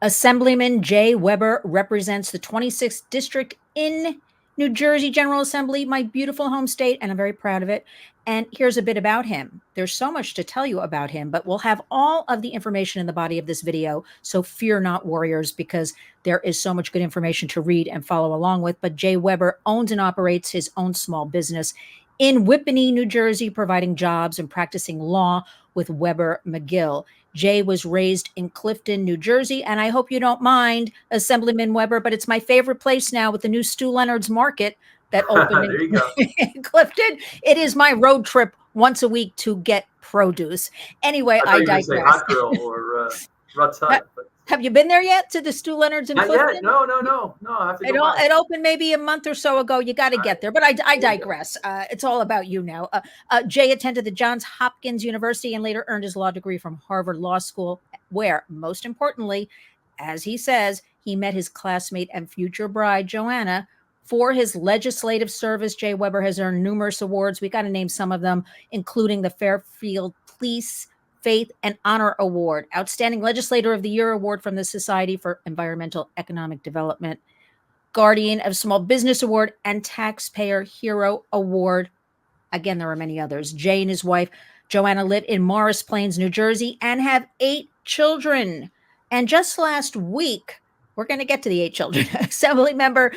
Assemblyman Jay Webber represents the 26th district in New Jersey General Assembly, my beautiful home state, and I'm very proud of it. And here's a bit about him. There's so much to tell you about him, but we'll have all of the information in the body of this video. So fear not, warriors, because there is so much good information to read and follow along with. But Jay Webber owns and operates his own small business in Whippany, New Jersey, providing jobs and practicing law with Webber McGill. Jay was raised in Clifton, New Jersey, and I hope you don't mind, Assemblyman Webber, but it's my favorite place now with the new Stu Leonard's Market that opened There you go. in Clifton. It is my road trip once a week to get produce. Anyway, I thought I you were going to say digress. Hot Grill or Rutt's Hut, but Have you been there yet to the Stu Leonard's in not yet. Clifton? No. I have to go by. It opened maybe a month or so ago. You got to All get right. there. But I digress. It's all about you now. Jay attended the Johns Hopkins University and later earned his law degree from Harvard Law School, where, most importantly, as he says, he met his classmate and future bride, Joanna. For his legislative service, Jay Webber has earned numerous awards. We got to name some of them, including the Fairfield Police Faith and Honor Award, Outstanding Legislator of the Year Award from the Society for Environmental Economic Development, Guardian of Small Business Award, and Taxpayer Hero Award. Again, there are many others. Jay and his wife, Joanna, live in Morris Plains, New Jersey, and have 8 children. And just last week, we're going to get to the 8 children. Assembly member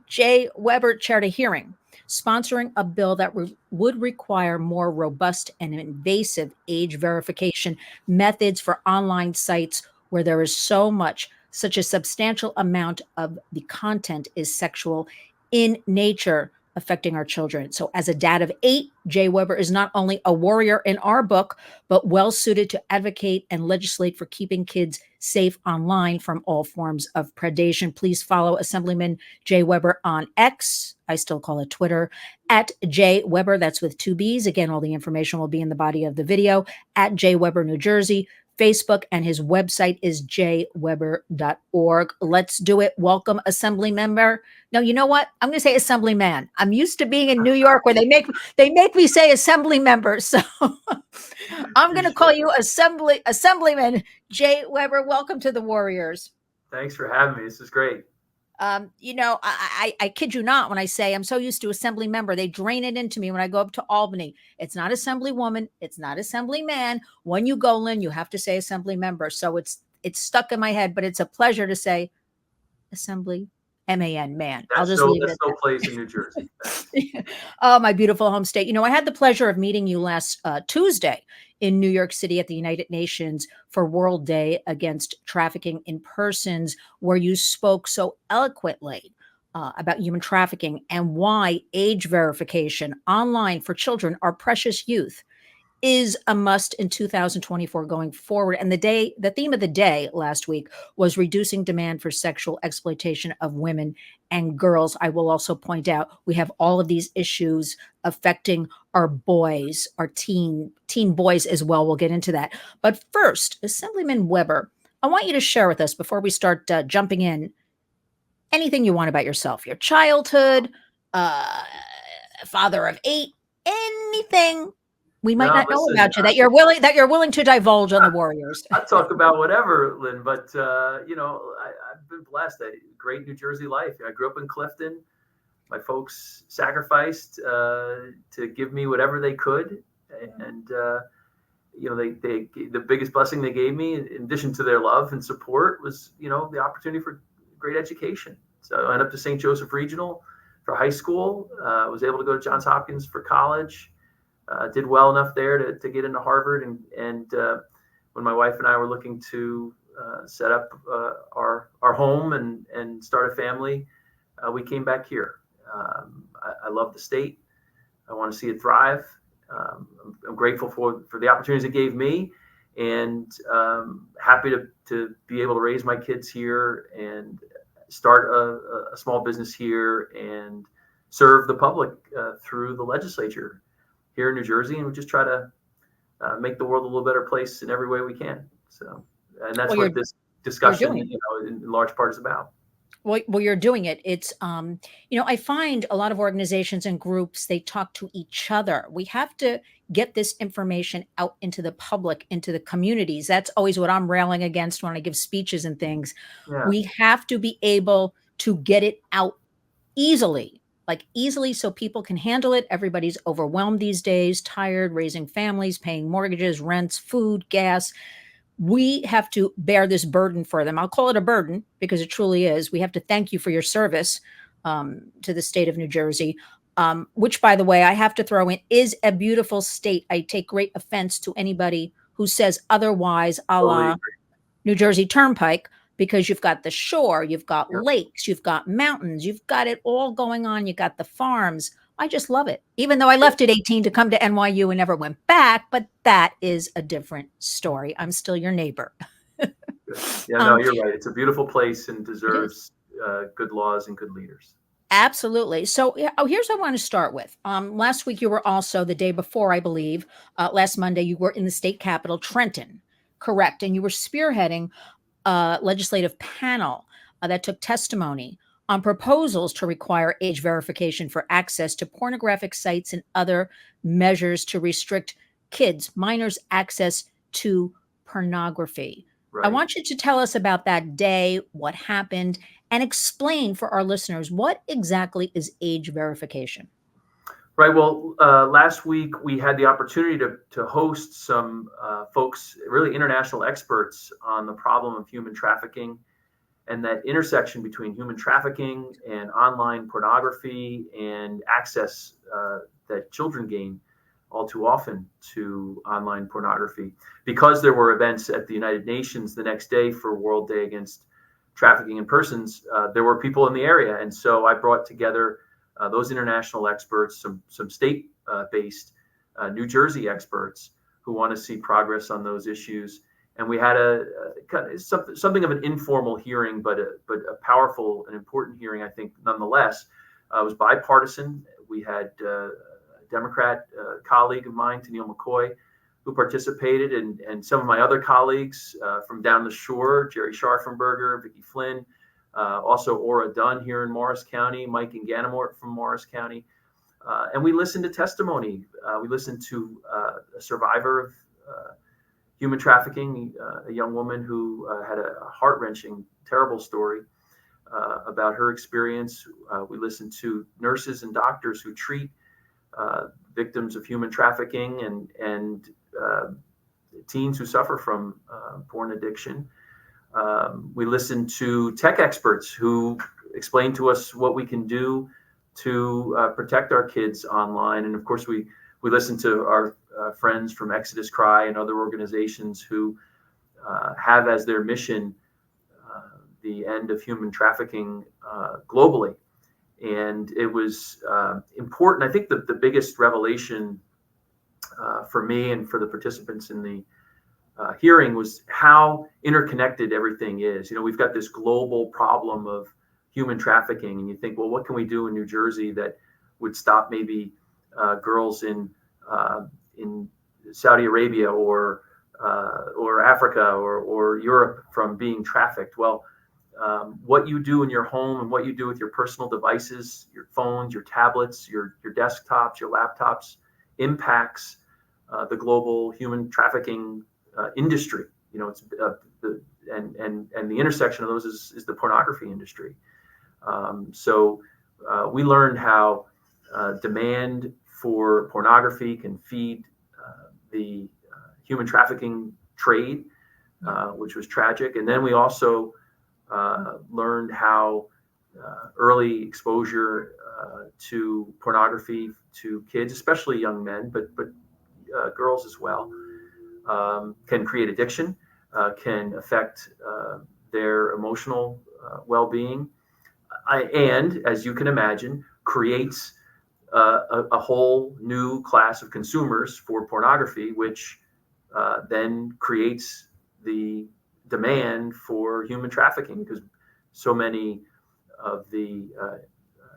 Jay Webber chaired a hearing sponsoring a bill that would require more robust and invasive age verification methods for online sites where there is such a substantial amount of the content is sexual in nature, affecting our children. So, as a dad of 8, Jay Webber is not only a warrior in our book, but well suited to advocate and legislate for keeping kids safe online from all forms of predation. Please follow Assemblyman Jay Webber on X. I still call it Twitter, at Jay Webber. That's with 2 B's. Again, all the information will be in the body of the video, at Jay Webber, New Jersey. Facebook, and his website is jwebber.org. Let's do it. Welcome, Assembly member. No, you know what? I'm going to say Assemblyman. I'm used to being in New York where they make me say Assembly member. So I'm going to call you Assemblyman Jay Webber. Welcome to the Warriors. Thanks for having me. This is great. I kid you not when I say I'm so used to assembly member. They drain it into me when I go up to Albany. It's not assemblywoman. It's not assemblyman. When you go, Lynn, you have to say assembly member. So it's stuck in my head, but it's a pleasure to say assembly man. I'll just leave it That at still plays in New Jersey. Oh, my beautiful home state. I had the pleasure of meeting you last Tuesday in New York City at the United Nations for World Day Against Trafficking in Persons, where you spoke so eloquently about human trafficking and why age verification online for children, our precious youth, is a must in 2024 going forward. And the theme of the day last week was reducing demand for sexual exploitation of women and girls. I will also point out we have all of these issues affecting our boys, our teen boys as well. We'll get into that. But first, Assemblyman Webber, I want you to share with us before we start jumping in anything you want about yourself, your childhood, father of 8, anything we might not know about you that you're willing to divulge on the Warriors. I talk about whatever, Lynn, but I've been blessed. A great New Jersey life. I grew up in Clifton. My folks sacrificed to give me whatever they could, and they the biggest blessing they gave me, in addition to their love and support, was the opportunity for great education. So I went up to St. Joseph Regional for high school. Was able to go to Johns Hopkins for college. Did well enough there to get into Harvard, and when my wife and I were looking to set up our home and start a family, we came back here. I love the state. I want to see it thrive. I'm grateful for the opportunities it gave me, and happy to be able to raise my kids here and start a small business here and serve the public through the legislature here in New Jersey, and we just try to make the world a little better place in every way we can. So, and that's what this discussion, in large part, is about. Well, you're doing it. It's, I find a lot of organizations and groups, they talk to each other. We have to get this information out into the public, into the communities. That's always what I'm railing against when I give speeches and things. Yeah. We have to be able to get it out easily, like easily so people can handle it. Everybody's overwhelmed these days, tired, raising families, paying mortgages, rents, food, gas. We have to bear this burden for them. I'll call it a burden because it truly is. We have to thank you for your service to the state of New Jersey, which, by the way, I have to throw in is a beautiful state. I take great offense to anybody who says otherwise, a Totally la agree. New Jersey Turnpike, because you've got the shore, you've got Yep. lakes, you've got mountains, you've got it all going on. You got the farms. I just love it. Even though I left at 18 to come to NYU and never went back, but that is a different story. I'm still your neighbor. Good. Yeah, no, um, you're right. It's a beautiful place and it is. deserves good laws and good leaders. Absolutely. So, here's what I want to start with. Last week, you were also the day before, I believe, last Monday, you were in the state capital, Trenton, correct? And you were spearheading legislative panel that took testimony on proposals to require age verification for access to pornographic sites and other measures to restrict kids, minors' access to pornography. I Right. want you to tell us about that day, what happened, and explain for our listeners what exactly is age verification. Right. Well, last week we had the opportunity to host some folks, really international experts on the problem of human trafficking and that intersection between human trafficking and online pornography and access that children gain all too often to online pornography. Because there were events at the United Nations the next day for World Day Against Trafficking in Persons, there were people in the area. And so I brought together those international experts, some state-based New Jersey experts who want to see progress on those issues. And we had a kind of something of an informal hearing, but a powerful and important hearing, I think, nonetheless. It was bipartisan. We had a Democrat colleague of mine, Tennille McCoy, who participated, and some of my other colleagues from down the shore, Jerry Scharfenberger, Vicki Flynn, also Ora Dunn here in Morris County, Mike and Ganamort from Morris County. And we listened to testimony. We listened to a survivor of human trafficking, a young woman who had a heart-wrenching, terrible story about her experience. We listened to nurses and doctors who treat victims of human trafficking and teens who suffer from porn addiction. We listened to tech experts who explain to us what we can do to protect our kids online. And of course, we listened to our friends from Exodus Cry and other organizations who have as their mission the end of human trafficking globally. And it was important. I think the biggest revelation for me and for the participants in the hearing was how interconnected everything is. You know, we've got this global problem of human trafficking, and you think, well, what can we do in New Jersey that would stop maybe girls in Saudi Arabia or Africa or Europe from being trafficked? Well, what you do in your home and what you do with your personal devices, your phones, your tablets, your desktops, your laptops, impacts the global human trafficking industry. You know, it's and the intersection of those is the pornography industry. So we learned how demand for pornography can feed the human trafficking trade, which was tragic. And then we also learned how early exposure to pornography to kids, especially young men, but girls as well, can create addiction, can affect their emotional well-being, and, as you can imagine, creates a whole new class of consumers for pornography, which then creates the demand for human trafficking, because so many of the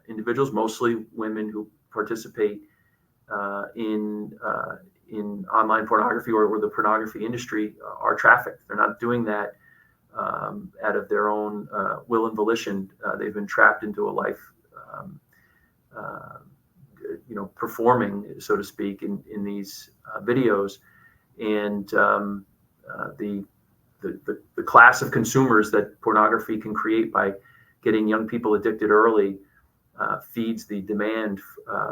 individuals, mostly women who participate in online pornography or the pornography industry, are trafficked. They're not doing that out of their own will and volition. They've been trapped into a life, performing, so to speak, in these videos, and the class of consumers that pornography can create by getting young people addicted early feeds the demand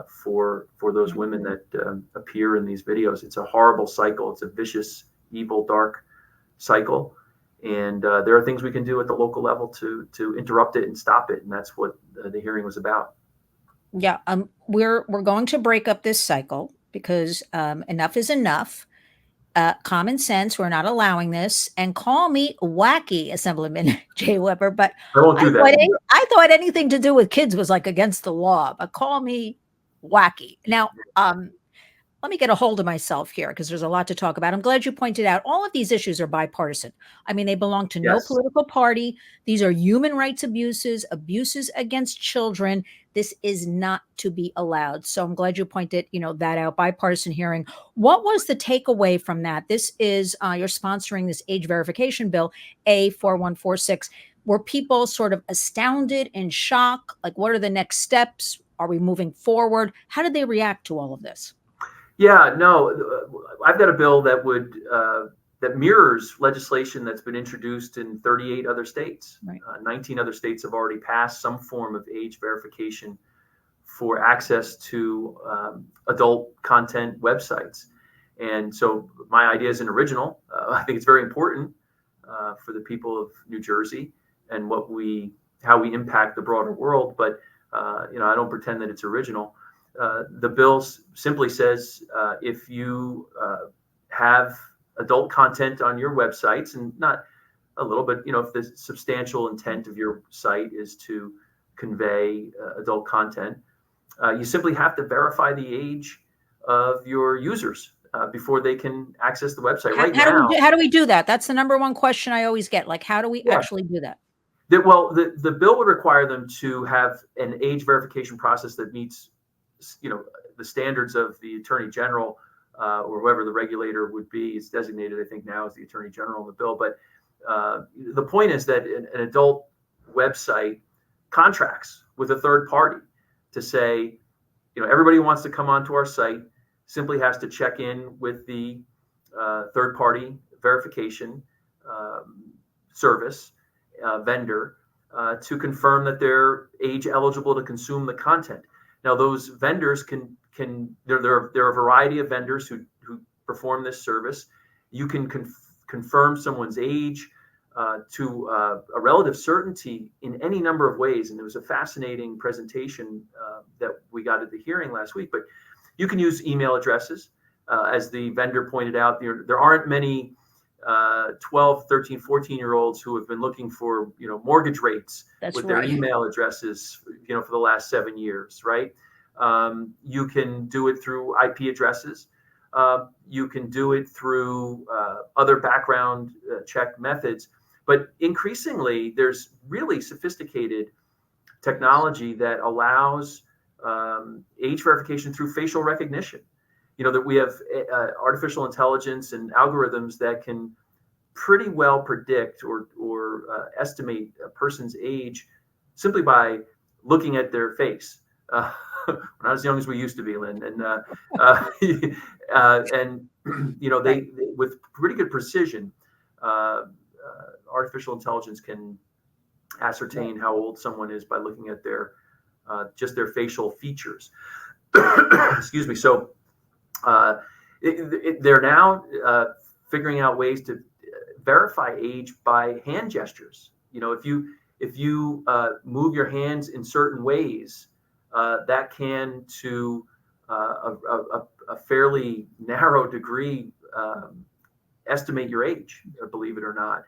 for those women that appear in these videos. It's a horrible cycle. It's a vicious, evil, dark cycle. And there are things we can do at the local level to interrupt it and stop it. And that's what the hearing was about. Yeah, we're going to break up this cycle because enough is enough. Common sense. We're not allowing this. And call me wacky, Assemblyman J. Webber, but I won't do that. I thought anything to do with kids was like against the law. But call me wacky. Now, let me get a hold of myself here because there's a lot to talk about. I'm glad you pointed out all of these issues are bipartisan. I mean, they belong to no Yes. political party. These are human rights abuses, abuses against children. This is not to be allowed. So I'm glad you pointed, that out. Bipartisan hearing. What was the takeaway from that? This is you're sponsoring this age verification bill, A4146. Were people sort of astounded, in shock? Like, what are the next steps? Are we moving forward? How did they react to all of this? Yeah, no, I've got a bill that would that mirrors legislation that's been introduced in 38 other states. Right. 19 other states have already passed some form of age verification for access to adult content websites. And so my idea isn't original. I think it's very important for the people of New Jersey and how we impact the broader world. But I don't pretend that it's original. The bill simply says if you have adult content on your websites, and not a little, but if the substantial intent of your site is to convey adult content, you simply have to verify the age of your users before they can access the website. How do we do that? That's the number one question I always get. Like, how do we actually do that? The bill would require them to have an age verification process that meets the standards of the Attorney General or whoever the regulator would be. It's designated, I think, now as the Attorney General in the bill. But the point is that an adult website contracts with a third party to say, everybody who wants to come onto our site simply has to check in with the third party verification service vendor to confirm that they're age eligible to consume the content. Now, those vendors there are a variety of vendors who perform this service. You can confirm someone's age to a relative certainty in any number of ways. And it was a fascinating presentation that we got at the hearing last week. But you can use email addresses. As the vendor pointed out, there aren't many 12, 13, 14-year-olds who have been looking for, mortgage rates with their email addresses, for the last 7 years, right? You can do it through IP addresses. You can do it through other background check methods. But increasingly, there's really sophisticated technology that allows age verification through facial recognition. That we have artificial intelligence and algorithms that can pretty well predict or estimate a person's age simply by looking at their face. We're not as young as we used to be, Lynn, and they with pretty good precision, artificial intelligence can ascertain how old someone is by looking at their just their facial features. Excuse me. So they're now figuring out ways to verify age by hand gestures. If you move your hands in certain ways, that can, to a fairly narrow degree, estimate your age, believe it or not.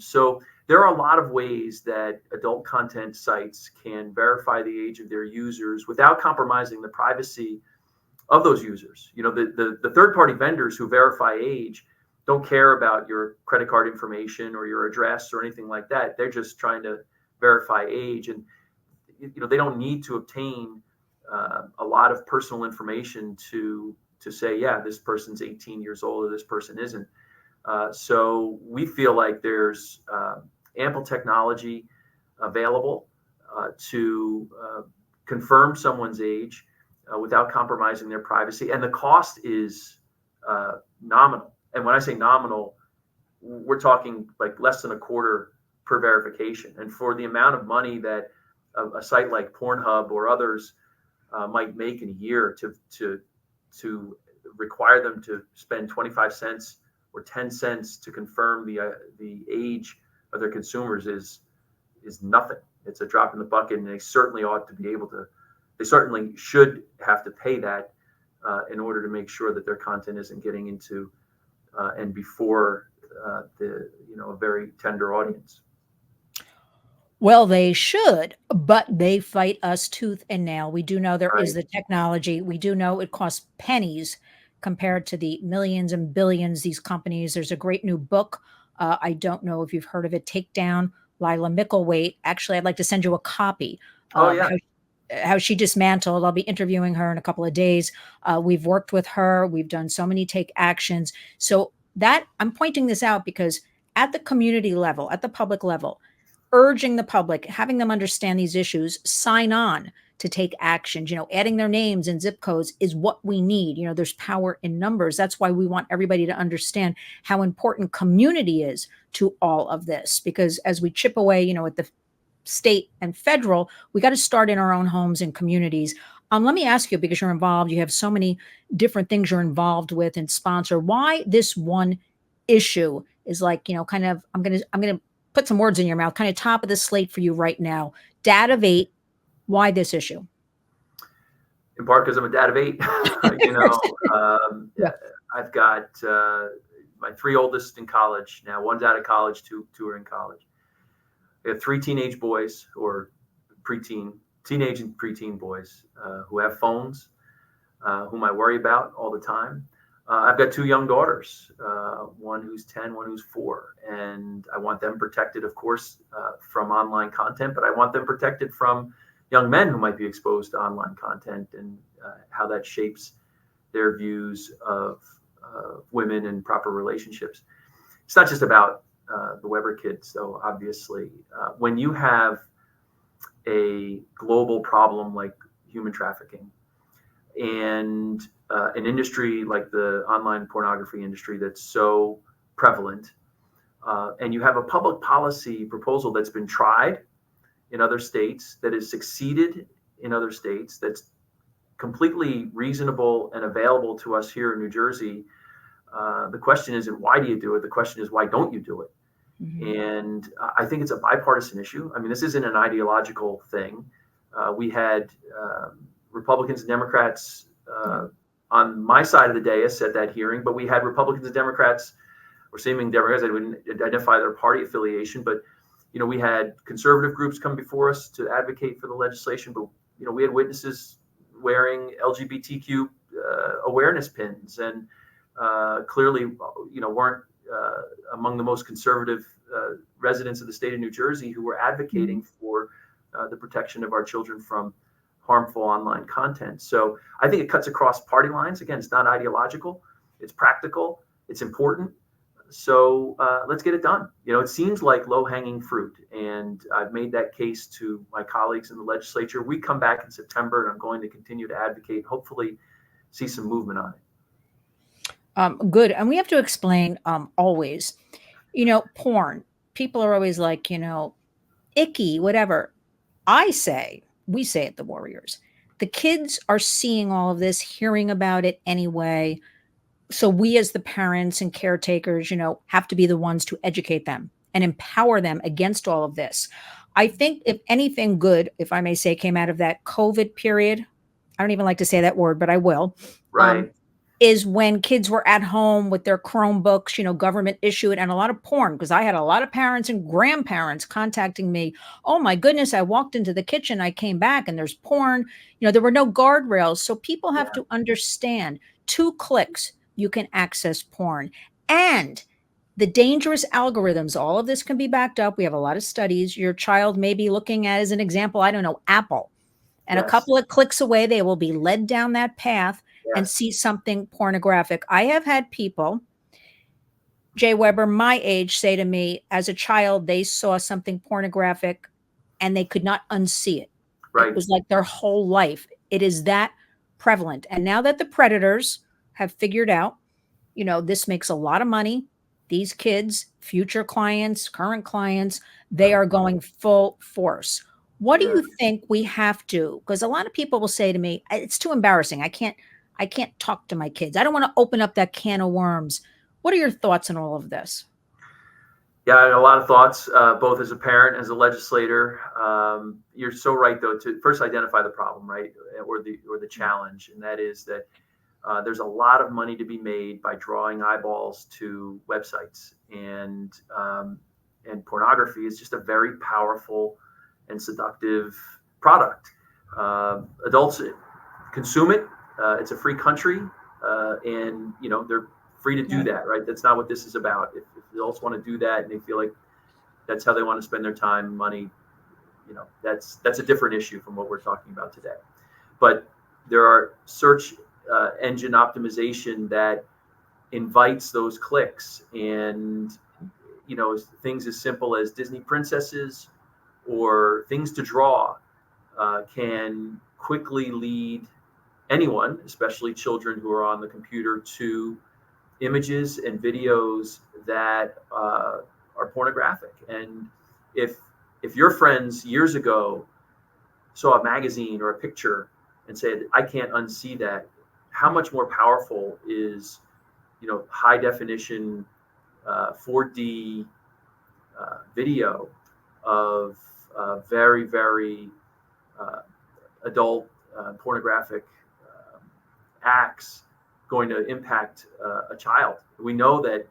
So there are a lot of ways that adult content sites can verify the age of their users without compromising the privacy of those users. The third-party vendors who verify age don't care about your credit card information or your address or anything like that. They're just trying to verify age, and they don't need to obtain a lot of personal information to say, yeah, this person's 18 years old or this person isn't. So we feel like there's ample technology available to confirm someone's age without compromising their privacy. And the cost is nominal. And when I say nominal, we're talking like less than a quarter per verification. And for the amount of money that a site like Pornhub or others might make in a year to require them to spend 25 cents or 10 cents to confirm the age of their consumers is nothing. It's a drop in the bucket, and they certainly ought to be able to. They certainly should have to pay that in order to make sure that their content isn't getting into and before a very tender audience. Well, they should, but they fight us tooth and nail. We do know there Right. is the technology. We do know it costs pennies compared to the millions and billions these companies. There's a great new book. I don't know if you've heard of it, Takedown, Lila Micklethwait. Actually, I'd like to send you a copy Oh of yeah. how she dismantled. I'll be interviewing her in a couple of days. We've worked with her. We've done so many take actions. So that I'm pointing this out because at the community level, at the public level, urging the public, having them understand these issues, sign on to take actions, adding their names and zip codes is what we need. There's power in numbers. That's why we want everybody to understand how important community is to all of this, because as we chip away, at the state and federal, we got to start in our own homes and communities. Let me ask you, because you're involved, you have so many different things you're involved with and sponsor, why this one issue is like, kind of, I'm going to put some words in your mouth, kind of top of the slate for you right now. Dad of 8, why this issue? In part because I'm a dad of 8. Yeah. I've got my 3 oldest in college now. One's out of college, two are in college. I have 3 teenage boys, or teenage and preteen boys who have phones, whom I worry about all the time. I've got 2 young daughters, one who's 10, one who's 4, and I want them protected, of course, from online content, but I want them protected from young men who might be exposed to online content and how that shapes their views of women and proper relationships. It's not just about the Webber kids, though, obviously. When you have a global problem like human trafficking and an industry like the online pornography industry that's so prevalent, and you have a public policy proposal that's been tried in other states, that has succeeded in other states, that's completely reasonable and available to us here in New Jersey, the question isn't why do you do it? The question is, why don't you do it? Mm-hmm. And I think it's a bipartisan issue. I mean, this isn't an ideological thing. We had Republicans and Democrats on my side of the dais at that hearing, but we had Republicans and Democrats, or seeming Democrats, that wouldn't identify their party affiliation, but we had conservative groups come before us to advocate for the legislation, but we had witnesses wearing LGBTQ awareness pins, and clearly weren't among the most conservative residents of the state of New Jersey who were advocating for the protection of our children from harmful online content. So I think it cuts across party lines. Again, it's not ideological, it's practical, it's important. So let's get it done. It seems like low-hanging fruit, and I've made that case to my colleagues in the legislature. We come back in September, and I'm going to continue to advocate, hopefully see some movement on it. Good. And we have to explain always, porn. People are always like, icky, whatever. We say at the Warriors, the kids are seeing all of this, hearing about it anyway. So we as the parents and caretakers, have to be the ones to educate them and empower them against all of this. I think if anything good, if I may say, came out of that COVID period, I don't even like to say that word, but I will. Right. Is when kids were at home with their Chromebooks, government issued, and a lot of porn, because I had a lot of parents and grandparents contacting me. Oh my goodness, I walked into the kitchen, I came back and there's porn. There were no guardrails. So people have to understand 2 clicks, you can access porn. And the dangerous algorithms, all of this can be backed up. We have a lot of studies. Your child may be looking at, as an example, I don't know, Apple. And a couple of clicks away, they will be led down that path and see something pornographic. I have had people Jay Weber, my age, say to me, as a child, they saw something pornographic and they could not unsee it. It Right. was like their whole life. It is that prevalent. And now that the predators have figured out, this makes a lot of money. These kids, future clients, current clients, they Right. are going full force. What do Yeah. you think we have to? Because a lot of people will say to me, it's too embarrassing. I can't talk to my kids. I don't want to open up that can of worms. What are your thoughts on all of this? Yeah, I had a lot of thoughts, both as a parent, as a legislator. You're so right, though, to first identify the problem, right, or the challenge, and that is that there's a lot of money to be made by drawing eyeballs to websites, and pornography is just a very powerful and seductive product. Adults consume it. It's a free country, and they're free to do Right. that. Right? That's not what this is about. If adults want to do that and they feel like that's how they want to spend their time, and money, that's a different issue from what we're talking about today. But there are search engine optimization that invites those clicks, and things as simple as Disney princesses or things to draw can quickly lead anyone, especially children who are on the computer, to images and videos that are pornographic. And if your friends years ago saw a magazine or a picture and said, "I can't unsee that," how much more powerful is high definition 4D video of very, very adult pornographic acts going to impact a child? We know that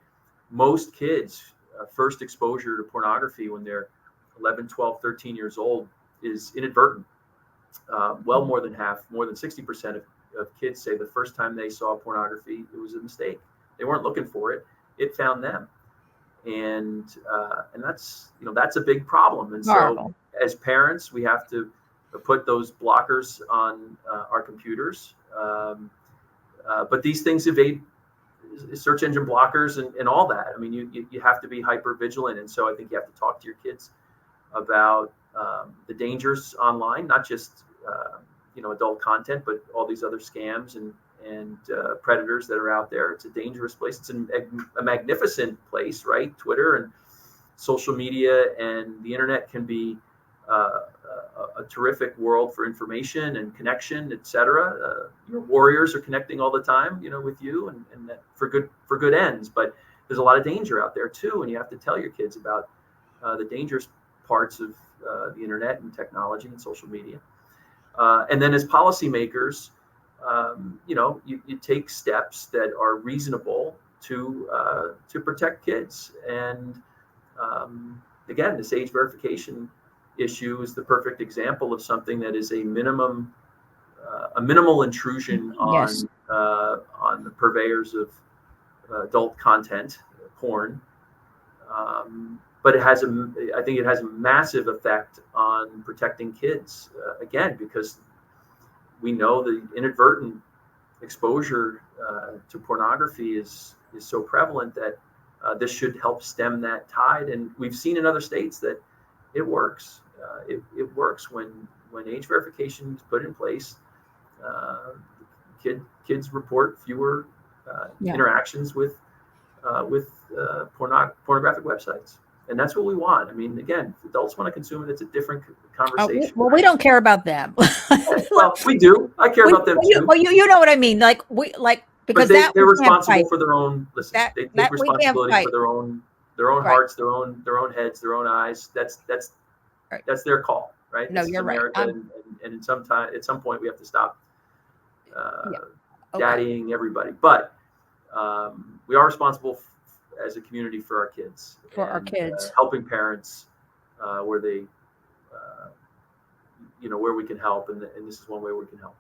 most kids first exposure to pornography when they're 11, 12, 13 years old is inadvertent. Well, more than half, more than 60% of kids say the first time they saw pornography, it was a mistake. They weren't looking for it. It found them. And that's a big problem. And so Horrible. as parents, we have to put those blockers on our computers. But these things evade search engine blockers and all that. I mean, you have to be hyper vigilant. And so I think you have to talk to your kids about the dangers online, not just adult content, but all these other scams and predators that are out there. It's a dangerous place. It's a magnificent place, right? Twitter and social media and the internet can be a terrific world for information and connection, etc. Your warriors are connecting all the time, with you, and that for good ends. But there's a lot of danger out there too, and you have to tell your kids about the dangerous parts of the internet and technology and social media. And then as policymakers, you take steps that are reasonable to protect kids. And again, this age verification issue is the perfect example of something that is a minimal intrusion Yes. on the purveyors of adult content, porn. But I think it has a massive effect on protecting kids, again, because we know the inadvertent exposure to pornography is so prevalent that this should help stem that tide. And we've seen in other states that it works. It works when age verification is put in place. Kids report fewer interactions with pornographic websites. And that's what we want. I mean, again, if adults want to consume it, it's a different conversation. Well, we don't care about them. Well, we do. I care about them too. You know what I mean? Because But they're we can't responsible fight. for their own. Listen, That they take that we can't responsibility for fight. their own Right. hearts, their own heads, their own eyes. That's Right. their call, right? No, This is you're right. America, and at some point we have to stop Okay. daddying everybody. But we are responsible as a community for our kids, For our kids. helping parents where they, where we can help, and this is one way we can help.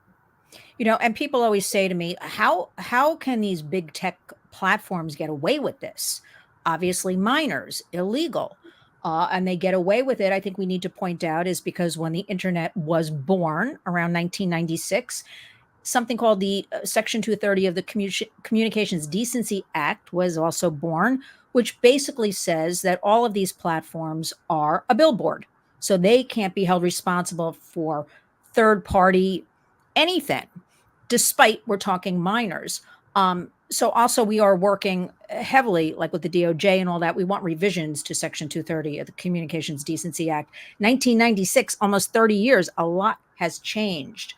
And people always say to me, how can these big tech platforms get away with this? Obviously, minors, illegal. And they get away with it. I think we need to point out is because when the internet was born around 1996, something called the Section 230 of the Communications Decency Act was also born, which basically says that all of these platforms are a billboard. So they can't be held responsible for third party anything, despite we're talking minors. So also we are working heavily, like with the DOJ and all that. We want revisions to Section 230 of the Communications Decency Act. 1996, almost 30 years. A lot has changed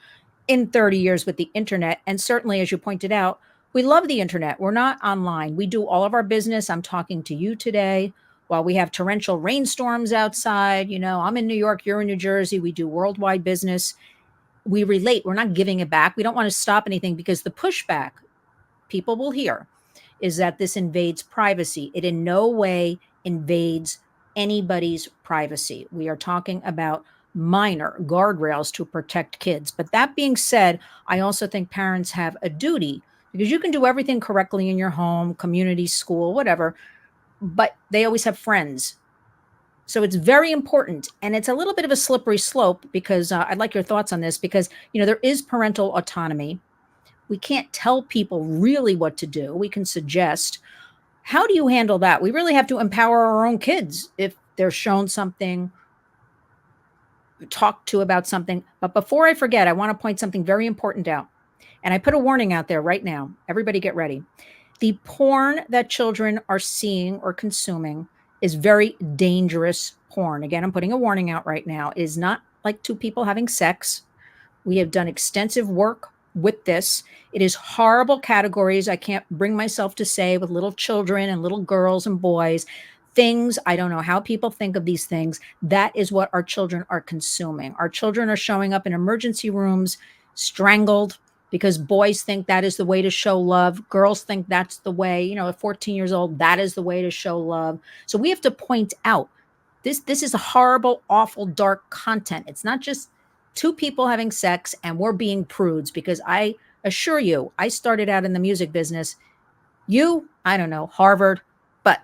in 30 years with the internet. And certainly, as you pointed out, we love the internet. We're not online. We do all of our business. I'm talking to you today while we have torrential rainstorms outside. You know, I'm in New York, you're in New Jersey. We do worldwide business. We relate. We're not giving it back. We don't want to stop anything, because the pushback people will hear is that this invades privacy. It in no way invades anybody's privacy. We are talking about minor guardrails to protect kids. But that being said, I also think parents have a duty, because you can do everything correctly in your home, community, school, whatever, but they always have friends. So it's very important, and it's a little bit of a slippery slope, because I'd like your thoughts on this, because there is parental autonomy. We can't tell people really what to do. We can suggest. How do you handle that? We really have to empower our own kids if they're shown something, talked to about something. But before I forget, I want to point something very important out. And I put a warning out there right now. Everybody get ready. The porn that children are seeing or consuming is very dangerous porn. Again, I'm putting a warning out right now. It is not like two people having sex. We have done extensive work with this. It is horrible categories. I can't bring myself to say, with little children and little girls and boys, things. I don't know how people think of these things. That is what our children are consuming. Our children are showing up in emergency rooms strangled, because boys think that is the way to show love. Girls think that's the way, at 14 years old, that is the way to show love. So we have to point out this is a horrible, awful, dark content. It's not just two people having sex and we're being prudes, because I assure you, I started out in the music business. I don't know, Harvard, but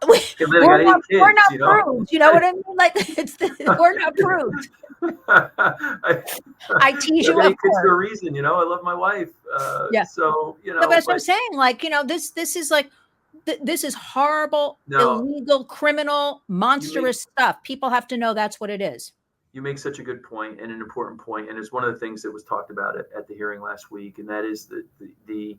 we're not, we're not prudes. You know what I mean? Like, we're not prudes. I tease you, of course. For a reason, I love my wife. Yeah. So, No, but that's what I'm saying. Like, this is like, this is horrible, illegal, criminal, monstrous stuff. People have to know that's what it is. You make such a good point, and an important point, and it's one of the things that was talked about at the hearing last week, and that is the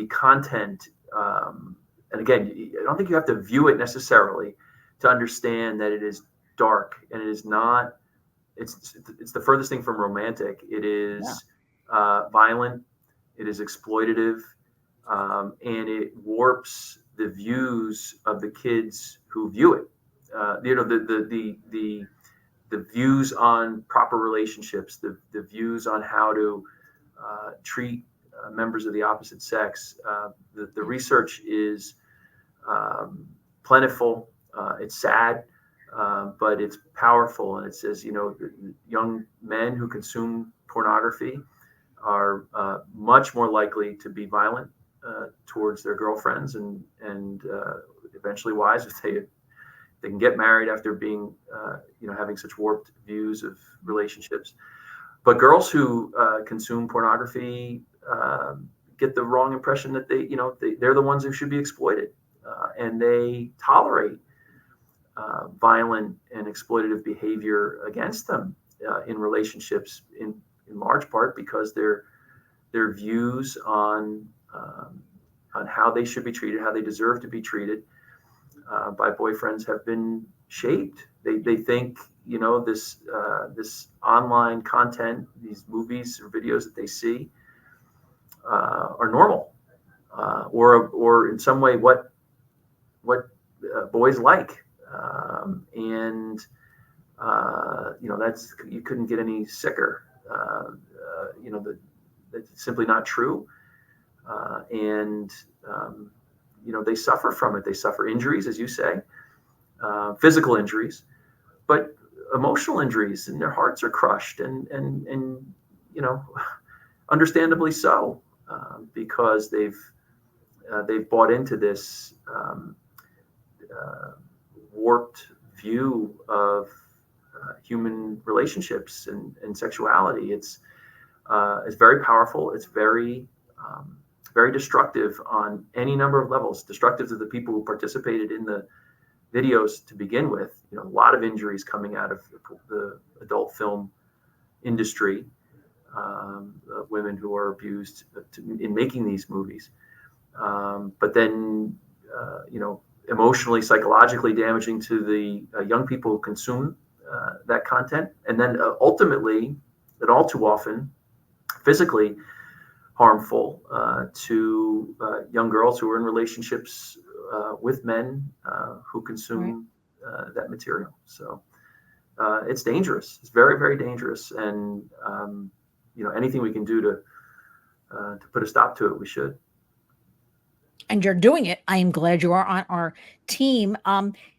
content. And again, I don't think you have to view it necessarily to understand that it is dark, and it is not. It's the furthest thing from romantic. It is violent. It is exploitative, and it warps the views of the kids who view it. The views on proper relationships, the views on how to treat members of the opposite sex. The research is plentiful. It's sad, but it's powerful. And it says, young men who consume pornography are much more likely to be violent towards their girlfriends and eventually wives, if they can get married after being, having such warped views of relationships. But girls who consume pornography get the wrong impression that they're the ones who should be exploited, and they tolerate violent and exploitative behavior against them in relationships, in large part because their views on how they should be treated, how they deserve to be treated by boyfriends have been shaped. They think this online content, these movies or videos that they see are normal, or in some way what boys like, and that's, you couldn't get any sicker. That's simply not true, and they suffer from it. They suffer injuries, as you say, physical injuries, but emotional injuries, and their hearts are crushed, and understandably so, because they've bought into this warped view of human relationships and sexuality. It's very powerful. It's very very destructive on any number of levels, destructive to the people who participated in the videos to begin with. A lot of injuries coming out of the adult film industry, women who are abused in making these movies. But then, emotionally, psychologically damaging to the young people who consume that content. And then ultimately, and all too often, physically harmful to young girls who are in relationships with men who consume that material. So it's dangerous. It's very, very dangerous. And, anything we can do to put a stop to it, we should. And you're doing it. I am glad you are on our team.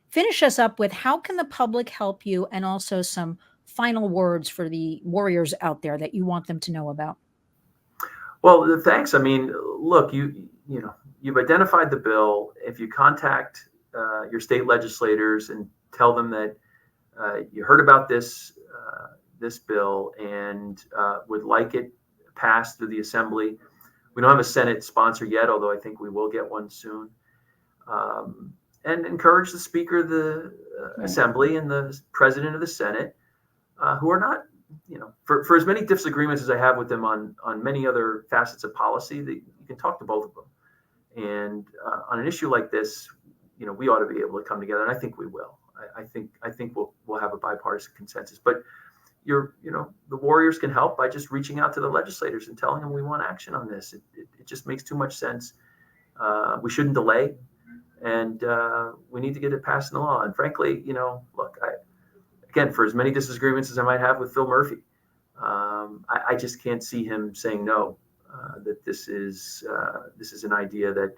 Finish us up with how can the public help you, and also some final words for the warriors out there that you want them to know about. Well, thanks. I mean, look, you've identified the bill. If you contact your state legislators and tell them that you heard about this bill and would like it passed through the Assembly. We don't have a Senate sponsor yet, although I think we will get one soon. And encourage the Speaker of the Assembly and the President of the Senate, who are not, for as many disagreements as I have with them on many other facets of policy, that you can talk to both of them. And on an issue like this, we ought to be able to come together, and I think we will. I think we'll have a bipartisan consensus. But the warriors can help by just reaching out to the legislators and telling them we want action on this. It just makes too much sense. We shouldn't delay, and we need to get it passed in the law. And frankly, look, again, for as many disagreements as I might have with Phil Murphy, I just can't see him saying no. That this is an idea that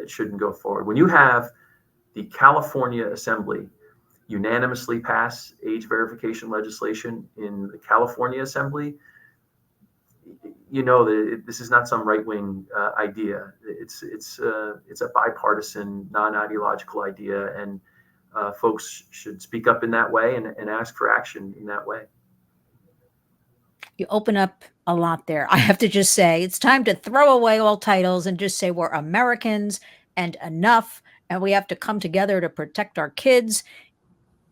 shouldn't go forward. When you have the California Assembly unanimously pass age verification legislation in the California Assembly, that this is not some right-wing idea. It's a bipartisan, non-ideological idea, and folks should speak up in that way and ask for action in that way. You open up a lot there. I have to just say, it's time to throw away all titles and just say we're Americans and enough, and we have to come together to protect our kids.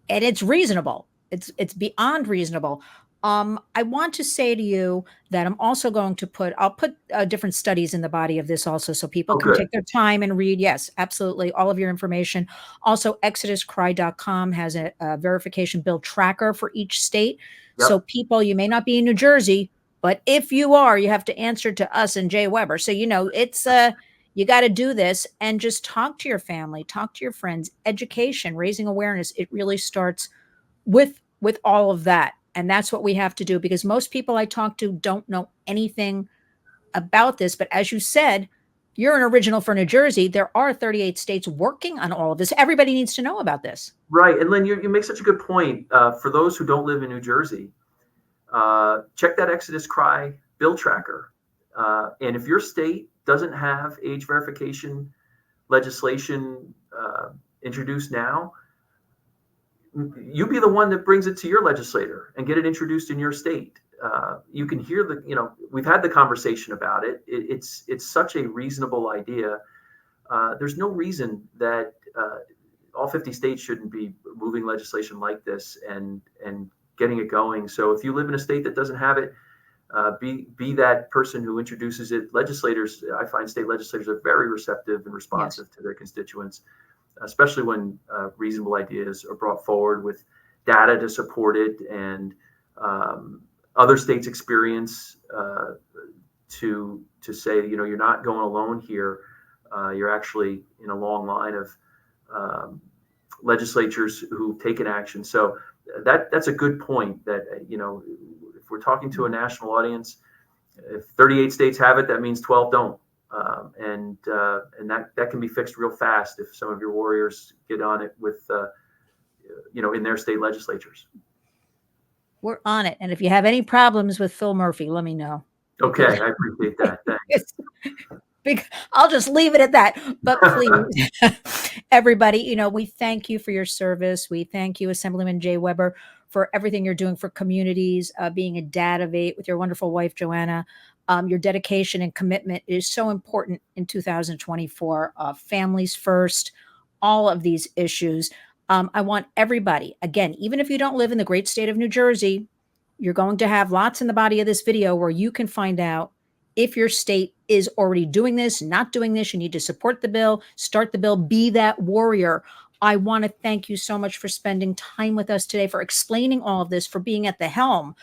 And it's reasonable. It's beyond reasonable. I want to say to you that I'm also going to I'll put different studies in the body of this also, so people can take their time and read. Yes, absolutely. All of your information. Also, ExodusCry.com has a verification bill tracker for each state. Yep. So people, you may not be in New Jersey, but if you are, you have to answer to us and Jay Webber. So, it's you got to do this, and just talk to your family, talk to your friends. Education, raising awareness. It really starts with all of that. And that's what we have to do, because most people I talk to don't know anything about this. But as you said, you're an original for New Jersey. There are 38 states working on all of this. Everybody needs to know about this. Right. And Lynn, you make such a good point. For those who don't live in New Jersey, check that Exodus Cry bill tracker. And if your state doesn't have age verification legislation introduced now, you be the one that brings it to your legislator and get it introduced in your state. You can hear we've had the conversation about it. It's such a reasonable idea. There's no reason that all 50 states shouldn't be moving legislation like this and getting it going. So if you live in a state that doesn't have it, be that person who introduces it. Legislators, I find state legislators are very receptive and responsive to their constituents, especially when reasonable ideas are brought forward with data to support it, and other states' experience to say, you're not going alone here. You're actually in a long line of legislatures who've taken action. So that's a good point. That if we're talking to a national audience, if 38 states have it, that means 12 don't. And that can be fixed real fast if some of your warriors get on it with, in their state legislatures. We're on it. And if you have any problems with Phil Murphy, let me know. Okay, I appreciate that. Thanks. I'll just leave it at that. But please, everybody, we thank you for your service. We thank you, Assemblyman Jay Webber, for everything you're doing for communities, being a dad of 8 with your wonderful wife, Joanna. Your dedication and commitment is so important in 2024. Families first, all of these issues. I want everybody, again, even if you don't live in the great state of New Jersey, you're going to have lots in the body of this video where you can find out if your state is already doing this, not doing this. You need to support the bill, start the bill, be that warrior. I want to thank you so much for spending time with us today, for explaining all of this, for being at the helm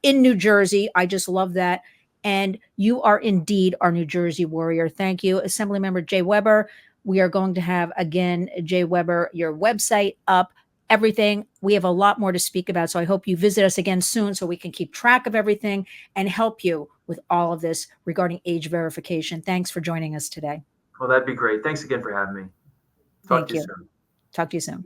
in New Jersey. I just love that. And you are indeed our New Jersey warrior. Thank you, Assemblymember Jay Webber. We are going to have, again, Jay Webber, your website up, everything. We have a lot more to speak about. So I hope you visit us again soon so we can keep track of everything and help you with all of this regarding age verification. Thanks for joining us today. Well, that'd be great. Thanks again for having me. Talk to you soon. Talk to you soon.